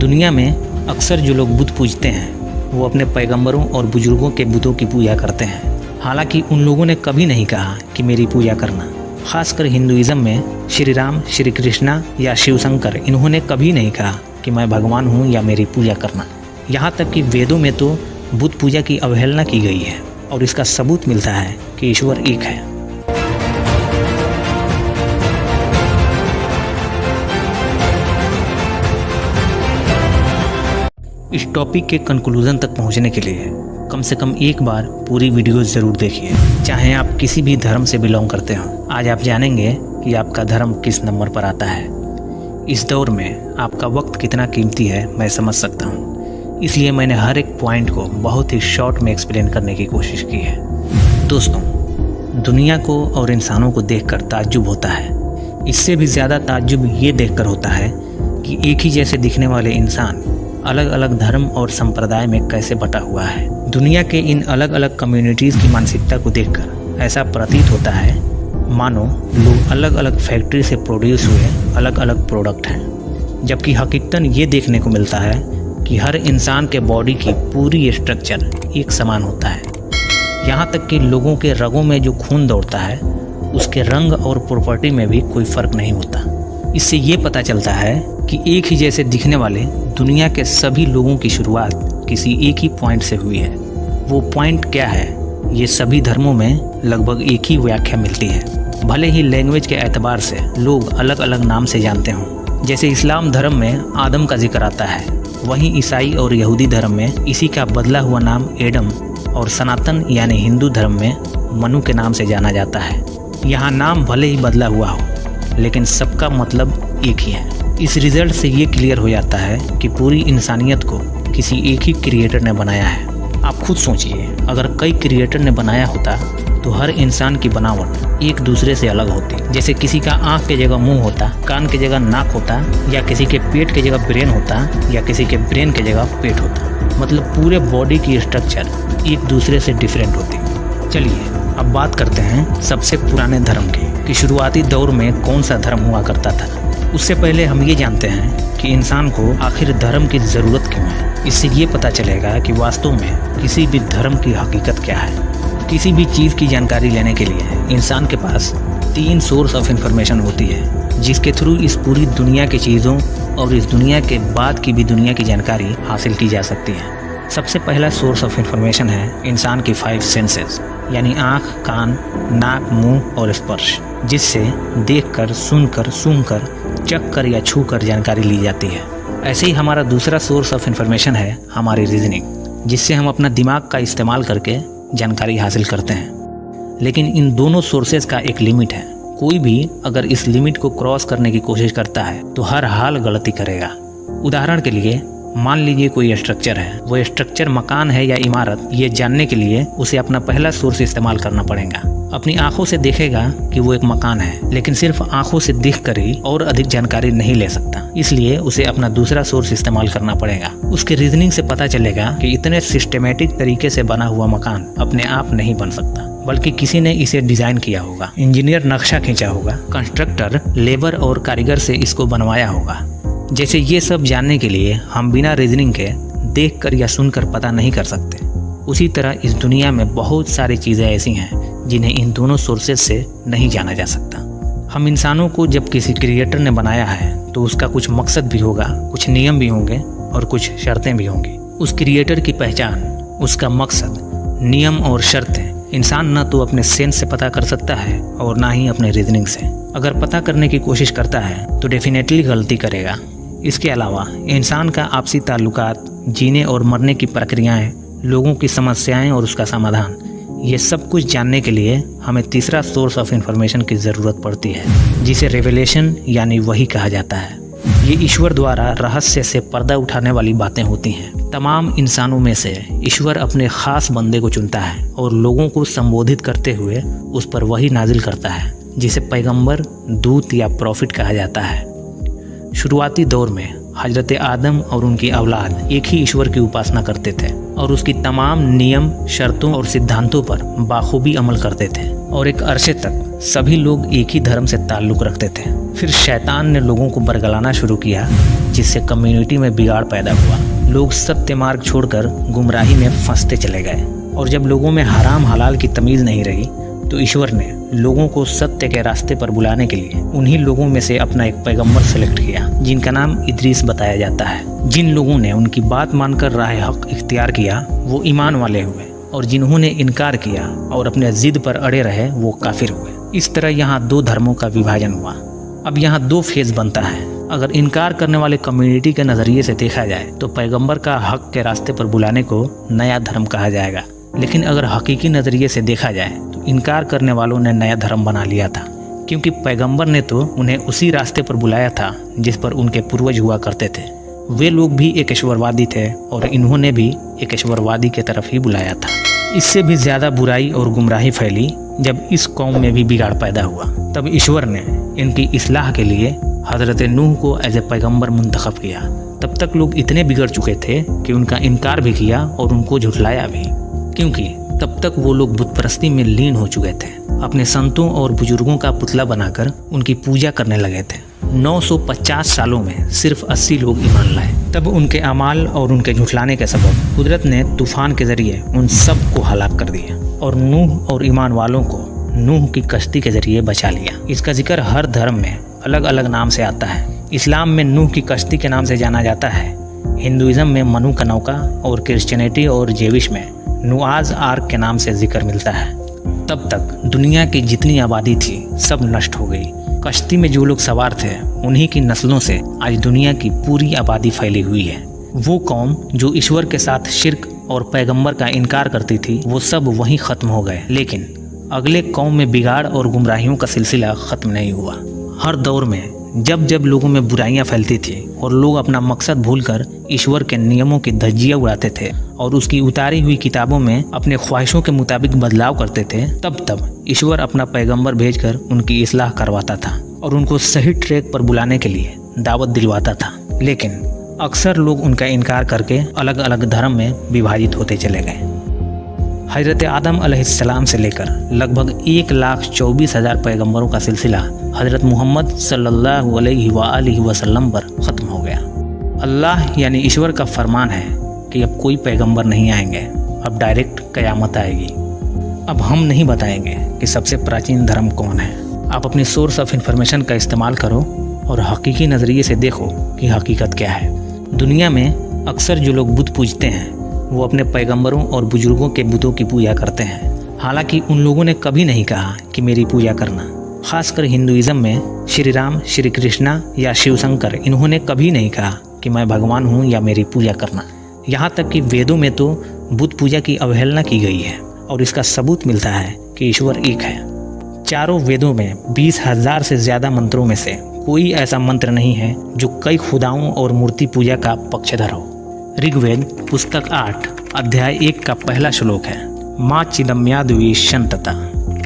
दुनिया में अक्सर जो लोग बुत पूजते हैं वो अपने पैगंबरों और बुजुर्गों के बुतों की पूजा करते हैं। हालांकि उन लोगों ने कभी नहीं कहा कि मेरी पूजा करना। खासकर हिंदुइज्म में श्री राम, श्री कृष्णा या शिव शंकर, इन्होंने कभी नहीं कहा कि मैं भगवान हूँ या मेरी पूजा करना। यहाँ तक कि वेदों में तो बुत पूजा की अवहेलना की गई है और इसका सबूत मिलता है कि ईश्वर एक है। इस टॉपिक के कंक्लूजन तक पहुंचने के लिए कम से कम एक बार पूरी वीडियो ज़रूर देखिए, चाहे आप किसी भी धर्म से बिलोंग करते हो। आज आप जानेंगे कि आपका धर्म किस नंबर पर आता है। इस दौर में आपका वक्त कितना कीमती है मैं समझ सकता हूँ, इसलिए मैंने हर एक पॉइंट को बहुत ही शॉर्ट में एक्सप्लेन करने की कोशिश की है। दोस्तों, दुनिया को और इंसानों को देखकर ताज्जुब होता है। इससे भी ज़्यादा ताज्जुब ये देखकर होता है कि एक ही जैसे दिखने वाले इंसान अलग अलग धर्म और संप्रदाय में कैसे बटा हुआ है। दुनिया के इन अलग अलग कम्युनिटीज़ की मानसिकता को देखकर ऐसा प्रतीत होता है मानो लोग अलग अलग फैक्ट्री से प्रोड्यूस हुए अलग अलग प्रोडक्ट हैं, जबकि हकीकतन ये देखने को मिलता है कि हर इंसान के बॉडी की पूरी स्ट्रक्चर एक समान होता है। यहाँ तक कि लोगों के रगों में जो खून दौड़ता है उसके रंग और प्रॉपर्टी में भी कोई फ़र्क नहीं होता। इससे ये पता चलता है कि एक ही जैसे दिखने वाले दुनिया के सभी लोगों की शुरुआत किसी एक ही पॉइंट से हुई है। वो पॉइंट क्या है, ये सभी धर्मों में लगभग एक ही व्याख्या मिलती है। भले ही लैंग्वेज के एतबार से लोग अलग अलग नाम से जानते हों। जैसे इस्लाम धर्म में आदम का जिक्र आता है, वहीं ईसाई और यहूदी धर्म में इसी का बदला हुआ नाम एडम और सनातन यानी हिंदू धर्म में मनु के नाम से जाना जाता है। यहाँ नाम भले ही बदला हुआ हो लेकिन सबका मतलब एक ही है। इस रिजल्ट से ये क्लियर हो जाता है कि पूरी इंसानियत को किसी एक ही क्रिएटर ने बनाया है। आप खुद सोचिए, अगर कई क्रिएटर ने बनाया होता तो हर इंसान की बनावट एक दूसरे से अलग होती। जैसे किसी का आँख के जगह मुंह होता, कान के जगह नाक होता, या किसी के पेट के जगह ब्रेन होता, या किसी के ब्रेन के जगह पेट होता। मतलब पूरे बॉडी की स्ट्रक्चर एक दूसरे से डिफरेंट होती। चलिए अब बात करते हैं सबसे पुराने धर्म की, कि शुरुआती दौर में कौन सा धर्म हुआ करता था। उससे पहले हम ये जानते हैं कि इंसान को आखिर धर्म की ज़रूरत क्यों है। इससे ये पता चलेगा कि वास्तव में किसी भी धर्म की हकीकत क्या है। किसी भी चीज़ की जानकारी लेने के लिए इंसान के पास 3 सोर्स ऑफ इंफॉर्मेशन होती है, जिसके थ्रू इस पूरी दुनिया की चीज़ों और इस दुनिया के बाद की भी दुनिया की जानकारी हासिल की जा सकती है। सबसे पहला सोर्स ऑफ इंफॉर्मेशन है इंसान की 5 सेंसेस, यानी आँख, कान, नाक, मुंह और स्पर्श, जिससे देखकर, सुनकर, सूंघकर, चखकर या छूकर जानकारी ली जाती है। ऐसे ही हमारा दूसरा सोर्स ऑफ इंफॉर्मेशन है हमारी रीजनिंग, जिससे हम अपना दिमाग का इस्तेमाल करके जानकारी हासिल करते हैं। लेकिन इन दोनों सोर्सेज का एक लिमिट है। कोई भी अगर इस लिमिट को क्रॉस करने की कोशिश करता है तो हर हाल गलती करेगा। उदाहरण के लिए मान लीजिए कोई स्ट्रक्चर है, वो स्ट्रक्चर मकान है या इमारत, ये जानने के लिए उसे अपना पहला सोर्स इस्तेमाल करना पड़ेगा। अपनी आंखों से देखेगा कि वो एक मकान है, लेकिन सिर्फ आंखों से देखकर ही और अधिक जानकारी नहीं ले सकता, इसलिए उसे अपना दूसरा सोर्स इस्तेमाल करना पड़ेगा। उसके रीजनिंग से पता चलेगा कि इतने सिस्टमेटिक तरीके से बना हुआ मकान अपने आप नहीं बन सकता, बल्कि किसी ने इसे डिजाइन किया होगा, इंजीनियर नक्शा खींचा होगा, कंस्ट्रक्टर लेबर और कारीगर से इसको बनवाया होगा। जैसे ये सब जानने के लिए हम बिना रीजनिंग के देखकर या सुनकर पता नहीं कर सकते, उसी तरह इस दुनिया में बहुत सारी चीज़ें ऐसी हैं जिन्हें इन दोनों सोर्सेज से नहीं जाना जा सकता। हम इंसानों को जब किसी क्रिएटर ने बनाया है तो उसका कुछ मकसद भी होगा, कुछ नियम भी होंगे और कुछ शर्तें भी होंगी। उस क्रिएटर की पहचान, उसका मकसद, नियम और शर्तें इंसान न तो अपने सेंस से पता कर सकता है और ना ही अपने रीजनिंग से। अगर पता करने की कोशिश करता है तो डेफिनेटली गलती करेगा। इसके अलावा इंसान का आपसी ताल्लुकात, जीने और मरने की प्रक्रियाएं, लोगों की समस्याएं और उसका समाधान, ये सब कुछ जानने के लिए हमें तीसरा सोर्स ऑफ इंफॉर्मेशन की ज़रूरत पड़ती है, जिसे रेवलेशन यानी वही कहा जाता है। ये ईश्वर द्वारा रहस्य से पर्दा उठाने वाली बातें होती हैं। तमाम इंसानों में से ईश्वर अपने ख़ास बंदे को चुनता है और लोगों को संबोधित करते हुए उस पर वही नाजिल करता है, जिसे पैगंबर, दूत या प्रॉफिट कहा जाता है। शुरुआती दौर में हजरत आदम और उनकी औलाद एक ही ईश्वर की उपासना करते थे और उसकी तमाम नियम, शर्तों और सिद्धांतों पर बाखूबी अमल करते थे और एक अरसे तक सभी लोग एक ही धर्म से ताल्लुक़ रखते थे। फिर शैतान ने लोगों को बरगलाना शुरू किया, जिससे कम्युनिटी में बिगाड़ पैदा हुआ। लोग सत्य मार्ग छोड़कर गुमराही में फंसते चले गए और जब लोगों में हराम हलाल की तमीज़ नहीं रही तो ईश्वर ने लोगों को सत्य के रास्ते पर बुलाने के लिए उन्हीं लोगों में से अपना एक पैगंबर सेलेक्ट किया, जिनका नाम इदरीस बताया जाता है। जिन लोगों ने उनकी बात मानकर राह हक इख्तियार किया वो ईमान वाले हुए और जिन्होंने इनकार किया और अपने जिद पर अड़े रहे वो काफिर हुए। इस तरह यहाँ 2 धर्मों का विभाजन हुआ। अब यहाँ 2 फेज बनता है। अगर इनकार करने वाले कम्युनिटी के नज़रिए से देखा जाए तो पैगंबर का हक के रास्ते पर बुलाने को नया धर्म कहा जाएगा, लेकिन अगर हकीकी नज़रिए से देखा जाए तो इनकार करने वालों ने नया धर्म बना लिया था, क्योंकि पैगंबर ने तो उन्हें उसी रास्ते पर बुलाया था जिस पर उनके पूर्वज हुआ करते थे। वे लोग भी एक ईश्वरवादी थे और इन्होंने भी एक ईश्वरवादी की तरफ ही बुलाया था। इससे भी ज़्यादा बुराई और गुमराही फैली जब इस कौम में भी बिगाड़ पैदा हुआ। तब ईश्वर ने इनकी इस्लाह के लिए हज़रत नूह को एज ए पैगम्बर मुंतखब किया। तब तक लोग इतने बिगड़ चुके थे कि उनका इनकार भी किया और उनको झुठलाया भी, क्योंकि तब तक वो लोग बुतपरस्ती में लीन हो चुके थे। अपने संतों और बुजुर्गों का पुतला बनाकर उनकी पूजा करने लगे थे। 950 सालों में सिर्फ 80 लोग ईमान लाए। तब उनके अमाल और उनके झुठलाने के सबब कुदरत ने तूफान के जरिए उन सब को हलाक कर दिया और नूह और ईमान वालों को नूह की कश्ती के जरिए बचा लिया। इसका जिक्र हर धर्म में अलग अलग नाम से आता है। इस्लाम में नूह की कश्ती के नाम से जाना जाता है, हिंदुइज्म में मनु का नौका और क्रिश्चियनिटी और जेविश में नुआज आर्क के नाम से जिक्र मिलता है। तब तक दुनिया की जितनी आबादी थी सब नष्ट हो गई। कश्ती में जो लोग सवार थे उन्हीं की नस्लों से आज दुनिया की पूरी आबादी फैली हुई है। वो कौम जो ईश्वर के साथ शिर्क और पैगंबर का इनकार करती थी वो सब वहीं ख़त्म हो गए, लेकिन अगले कौम में बिगाड़ और गुमराहियों का सिलसिला ख़त्म नहीं हुआ। हर दौर में जब जब लोगों में बुराइयां फैलती थी और लोग अपना मकसद भूलकर ईश्वर के नियमों की धज्जियां उड़ाते थे और उसकी उतारी हुई किताबों में अपने ख्वाहिशों के मुताबिक बदलाव करते थे, तब ईश्वर अपना पैगंबर भेजकर उनकी इस्लाह करवाता था और उनको सही ट्रैक पर बुलाने के लिए दावत दिलवाता था। लेकिन अक्सर लोग उनका इनकार करके अलग अलग धर्म में विभाजित होते चले गए। हज़रत आदम अलैहिस्सलाम से लेकर लगभग 1,24,000 पैगंबरों का सिलसिला हज़रत मोहम्मद सल्लल्लाहु अलैहि वसल्लम पर ख़त्म हो गया। अल्लाह यानी ईश्वर का फरमान है कि अब कोई पैगंबर नहीं आएंगे, अब डायरेक्ट क़यामत आएगी। अब हम नहीं बताएंगे कि सबसे प्राचीन धर्म कौन है। आप अपनी सोर्स ऑफ इंफॉर्मेशन का इस्तेमाल करो और हकीकी नज़रिए से देखो कि हकीकत क्या है। दुनिया में अक्सर जो लोग बुत पूजते हैं वो अपने पैगंबरों और बुजुर्गों के बुतों की पूजा करते हैं। हालांकि उन लोगों ने कभी नहीं कहा कि मेरी पूजा करना। खासकर हिंदुइज्म में श्री राम, श्री कृष्णा या शिव शंकर, इन्होंने कभी नहीं कहा कि मैं भगवान हूँ या मेरी पूजा करना। यहाँ तक कि वेदों में तो बुत पूजा की अवहेलना की गई है और इसका सबूत मिलता है कि ईश्वर एक है। चारों वेदों में 20,000 से ज़्यादा मंत्रों में से कोई ऐसा मंत्र नहीं है जो कई खुदाओं और मूर्ति पूजा का पक्षधर हो। ऋग्वेद पुस्तक 8 अध्याय 1 का पहला श्लोक है, माँ चिदम्याद्विशंतता,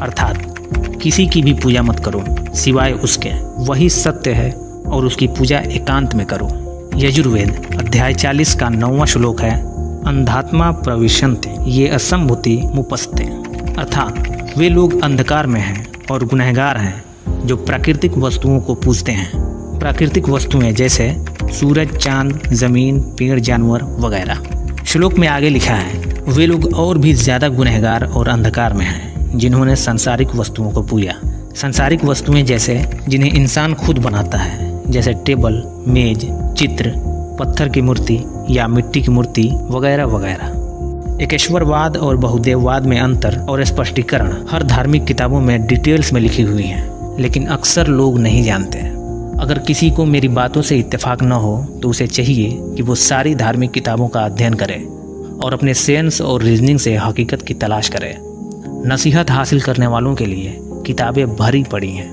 अर्थात किसी की भी पूजा मत करो सिवाय उसके, वही सत्य है और उसकी पूजा एकांत में करो। यजुर्वेद अध्याय 40 का 9वां श्लोक है, अंधात्मा प्रविशन्ते ये असंभूति मुपस्ते, अर्थात वे लोग अंधकार में हैं और गुनहगार हैं जो प्राकृतिक वस्तुओं को पूजते हैं। प्राकृतिक वस्तुएं जैसे सूरज, चांद, जमीन, पेड़, जानवर वगैरह। श्लोक में आगे लिखा है, वे लोग और भी ज़्यादा गुनहगार और अंधकार में हैं जिन्होंने सांसारिक वस्तुओं को पूजा। सांसारिक वस्तुएं जैसे जिन्हें इंसान खुद बनाता है, जैसे टेबल, मेज, चित्र, पत्थर की मूर्ति या मिट्टी की मूर्ति वगैरह वगैरह। एकेश्वरवाद और बहुदेववाद में अंतर और स्पष्टीकरण हर धार्मिक किताबों में डिटेल्स में लिखी हुई हैं, लेकिन अक्सर लोग नहीं जानते। अगर किसी को मेरी बातों से इत्तेफाक न हो तो उसे चाहिए कि वो सारी धार्मिक किताबों का अध्ययन करे और अपने सेंस और रीजनिंग से हकीकत की तलाश करे। नसीहत हासिल करने वालों के लिए किताबें भरी पड़ी हैं।